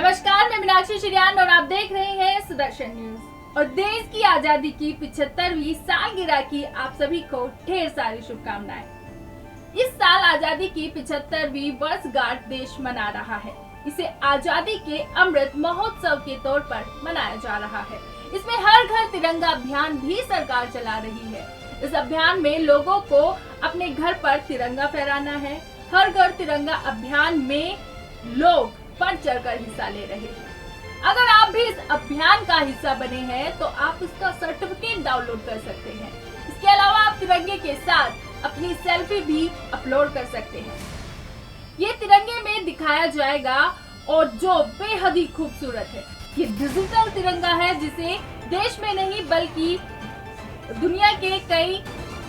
नमस्कार, मैं मीनाक्षी श्रीयान और आप देख रहे हैं सुदर्शन न्यूज। और देश की आजादी की 75वीं सालगिरह की आप सभी को ढेर सारी शुभकामनाएं। इस साल आजादी की 75वीं वर्षगांठ देश मना रहा है। इसे आजादी के अमृत महोत्सव के तौर पर मनाया जा रहा है। इसमें हर घर तिरंगा अभियान भी सरकार चला रही है। इस अभियान में लोगों को अपने घर पर तिरंगा फहराना है। हर घर तिरंगा अभियान में लोग बढ़ चढ़कर हिस्सा ले रहे हैं। अगर आप भी इस अभियान का हिस्सा बने हैं तो आप उसका सर्टिफिकेट डाउनलोड कर सकते हैं। इसके अलावा आप तिरंगे के साथ अपनी सेल्फी भी अपलोड कर सकते हैं। ये तिरंगे में दिखाया जाएगा और जो बेहद ही खूबसूरत है। ये डिजिटल तिरंगा है जिसे देश में नहीं बल्कि दुनिया के कई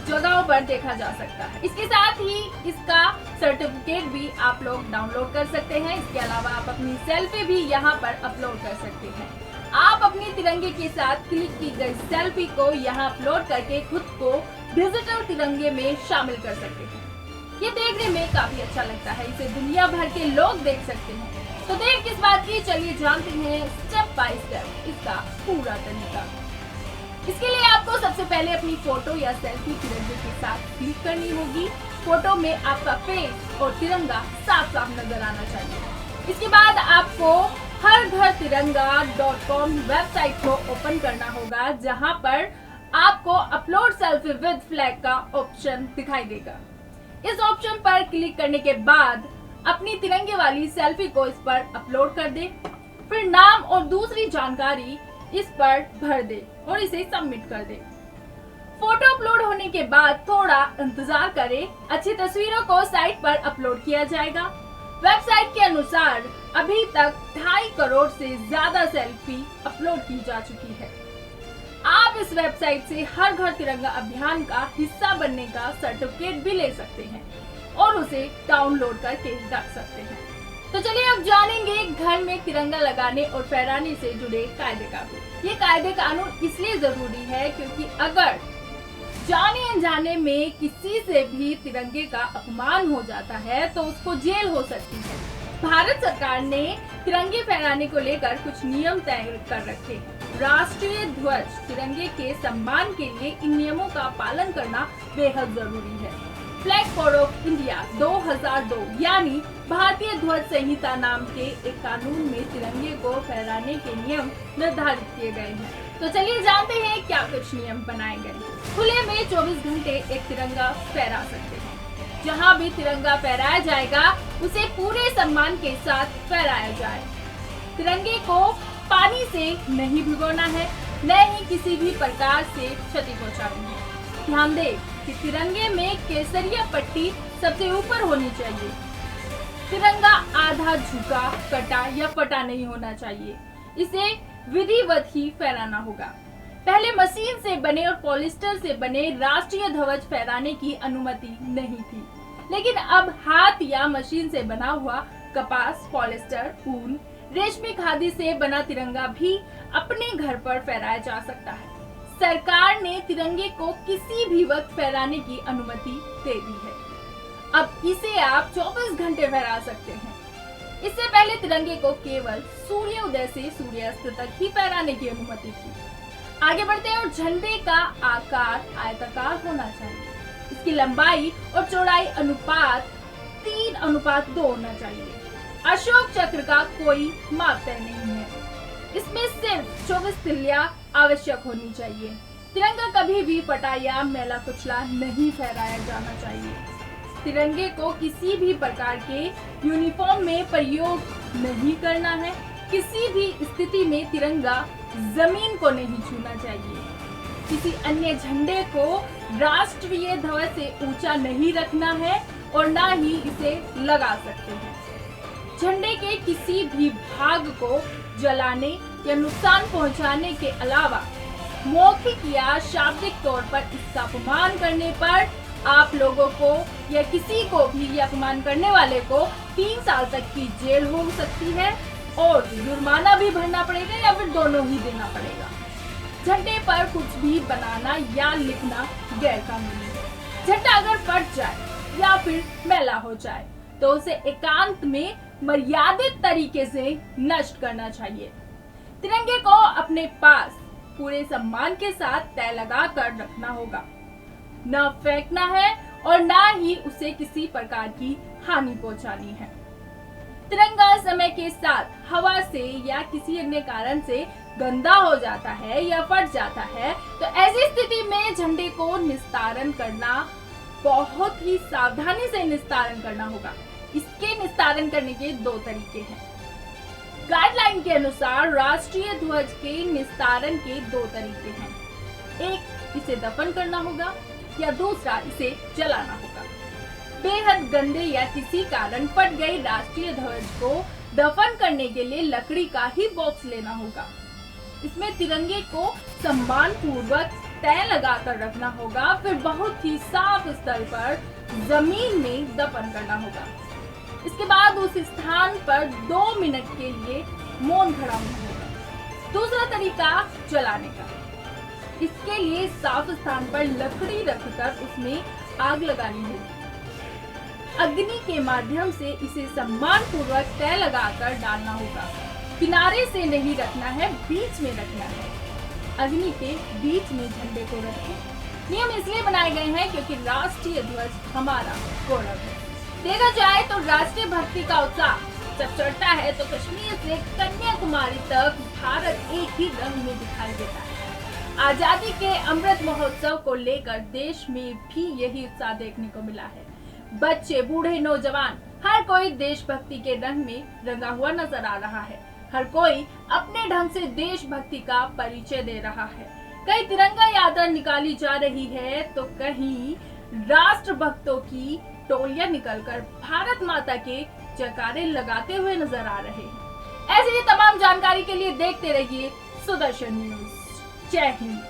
जगहों पर देखा जा सकता है। इसके साथ ही इसका सर्टिफिकेट भी आप लोग डाउनलोड कर सकते हैं। इसके अलावा आप अपनी सेल्फी भी यहाँ पर अपलोड कर सकते हैं। आप अपनी तिरंगे के साथ क्लिक की गई सेल्फी को यहाँ अपलोड करके खुद को डिजिटल तिरंगे में शामिल कर सकते हैं। ये देखने में काफी अच्छा लगता है। इसे दुनिया भर के लोग देख सकते हैं। तो देर किस बात की, चलिए जानते हैं स्टेप बाय स्टेप इसका पूरा तरीका। इसके लिए आपको सबसे पहले अपनी फोटो या सेल्फी तिरंगे के साथ क्लिक करनी होगी। फोटो में आपका फेस और तिरंगा साफ साफ नजर आना चाहिए। इसके बाद आपको harghar-tiranga.com वेबसाइट को ओपन करना होगा, जहां पर आपको अपलोड सेल्फी विद फ्लैग का ऑप्शन दिखाई देगा। इस ऑप्शन पर क्लिक करने के बाद अपनी तिरंगे वाली सेल्फी को इस पर अपलोड कर दे। फिर नाम और दूसरी जानकारी इस पर भर दे और इसे सबमिट कर दे। फोटो अपलोड होने के बाद थोड़ा इंतजार करें। अच्छी तस्वीरों को साइट पर अपलोड किया जाएगा। वेबसाइट के अनुसार अभी तक 2.5 करोड़ से ज्यादा सेल्फी अपलोड की जा चुकी है। आप इस वेबसाइट से हर घर तिरंगा अभियान का हिस्सा बनने का सर्टिफिकेट भी ले सकते हैं और उसे डाउनलोड करके रख सकते हैं। तो चलिए अब जानेंगे घर में तिरंगा लगाने और फहराने से जुड़े कायदे कानून। ये कायदे कानून इसलिए जरूरी है क्योंकि अगर जाने अनजाने में किसी से भी तिरंगे का अपमान हो जाता है तो उसको जेल हो सकती है। भारत सरकार ने तिरंगे फहराने को लेकर कुछ नियम तय कर रखे हैं। राष्ट्रीय ध्वज तिरंगे के सम्मान के लिए इन नियमों का पालन करना बेहद जरूरी है। फ्लैग कोड ऑफ इंडिया 2002 यानी भारतीय ध्वज संहिता नाम के एक कानून में तिरंगे को फहराने के नियम निर्धारित किए गए हैं। तो चलिए जानते हैं क्या कुछ नियम बनाए गए। खुले में 24 घंटे एक तिरंगा फहरा सकते हैं। जहां भी तिरंगा फहराया जाएगा उसे पूरे सम्मान के साथ फहराया जाए। तिरंगे को पानी से नहीं भिगोना है, न ही किसी भी प्रकार से क्षति पहुंचानी है। ध्यान दें कि तिरंगे में केसरिया पट्टी सबसे ऊपर होनी चाहिए। तिरंगा आधा झुका, कटा या फटा नहीं होना चाहिए। इसे विधिवत ही फहराना होगा। पहले मशीन से बने और पॉलिस्टर से बने राष्ट्रीय ध्वज फहराने की अनुमति नहीं थी, लेकिन अब हाथ या मशीन से बना हुआ कपास, पॉलिस्टर, ऊन, रेशमी खादी से बना तिरंगा भी अपने घर पर फहराया जा सकता है। सरकार ने तिरंगे को किसी भी वक्त फहराने की अनुमति दे दी है। अब इसे आप 24 घंटे फहरा सकते हैं। इससे पहले तिरंगे को केवल सूर्योदय से सूर्यास्त तक ही फहराने की अनुमति थी। आगे बढ़ते हैं और झंडे का आकार आयताकार होना चाहिए। इसकी लंबाई और चौड़ाई अनुपात 3:2 होना चाहिए। अशोक चक्र का कोई माप तय नहीं है। इसमें सिर्फ 24 तिल्लियां आवश्यक होनी चाहिए। तिरंगा कभी भी फटा या मैला कुचला नहीं फहराया जाना चाहिए। तिरंगे को किसी भी प्रकार के यूनिफॉर्म में प्रयोग नहीं करना है। किसी भी स्थिति में तिरंगा जमीन को नहीं छूना चाहिए। किसी अन्य झंडे को राष्ट्रीय ध्वज से ऊंचा नहीं रखना है और ना ही इसे लगा सकते हैं। झंडे के किसी भी भाग को जलाने या नुकसान पहुंचाने के अलावा मौखिक या शाब्दिक तौर पर इसका अपमान करने पर आप लोगों को या किसी को भी ये अपमान करने वाले को 3 साल तक की जेल हो सकती है और जुर्माना भी भरना पड़ेगा या फिर दोनों ही देना पड़ेगा। झंडे पर कुछ भी बनाना या लिखना गैर कानूनी है। झंडा अगर फट जाए या फिर मैला हो जाए तो उसे एकांत में मर्यादित तरीके से नष्ट करना चाहिए। तिरंगे को अपने पास पूरे सम्मान के साथ तय लगा कर रखना होगा, न फेंकना है और न ही उसे किसी प्रकार की हानि पहुंचानी है। तिरंगा समय के साथ हवा से या किसी अन्य कारण से गंदा हो जाता है या फट जाता है, तो ऐसी स्थिति में झंडे को निस्तारण करना बहुत ही सावधानी से निस्तारण करना होगा। इसके निस्तारण करने के दो तरीके हैं। गाइडलाइन के अनुसार राष्ट्रीय ध्वज के निस्तारण के दो तरीके हैं। एक, इसे दफन करना होगा या दूसरा, इसे जलाना होगा। बेहद गंदे या किसी कारण फट गए राष्ट्रीय ध्वज को दफन करने के लिए लकड़ी का ही बॉक्स लेना होगा। इसमें तिरंगे को सम्मान पूर्वक तय लगाकर रखना होगा, फिर बहुत ही साफ स्थल पर जमीन में दफन करना होगा। इसके बाद उस स्थान पर 2 मिनट के लिए मौन खड़ा होना होगा। दूसरा तरीका जलाने का। इसके लिए साफ स्थान पर लकड़ी रखकर उसमें आग लगानी होगी। अग्नि के माध्यम से इसे सम्मान पूर्वक तय लगाकर डालना होगा। किनारे से नहीं रखना है, बीच में रखना है। अग्नि के बीच में झंडे को रखें। नियम इसलिए बनाए गए हैं क्योंकि राष्ट्रीय ध्वज हमारा गौरव है। देखा जाए तो राष्ट्रीय भक्ति का उत्साह जब चढ़ता है तो कश्मीर से कन्याकुमारी तक भारत एक ही रंग में दिखाई देता है। आजादी के अमृत महोत्सव को लेकर देश में भी यही उत्साह देखने को मिला है। बच्चे, बूढ़े, नौजवान, हर कोई देशभक्ति के रंग में रंगा हुआ नजर आ रहा है। हर कोई अपने ढंग से देशभक्ति का परिचय दे रहा है। कहीं तिरंगा यात्रा निकाली जा रही है तो कहीं राष्ट्र भक्तों की टोलियां निकलकर भारत माता के जयकारे लगाते हुए नजर आ रहे हैं। ऐसी ही तमाम जानकारी के लिए देखते रहिए सुदर्शन न्यूज। जय हिंद।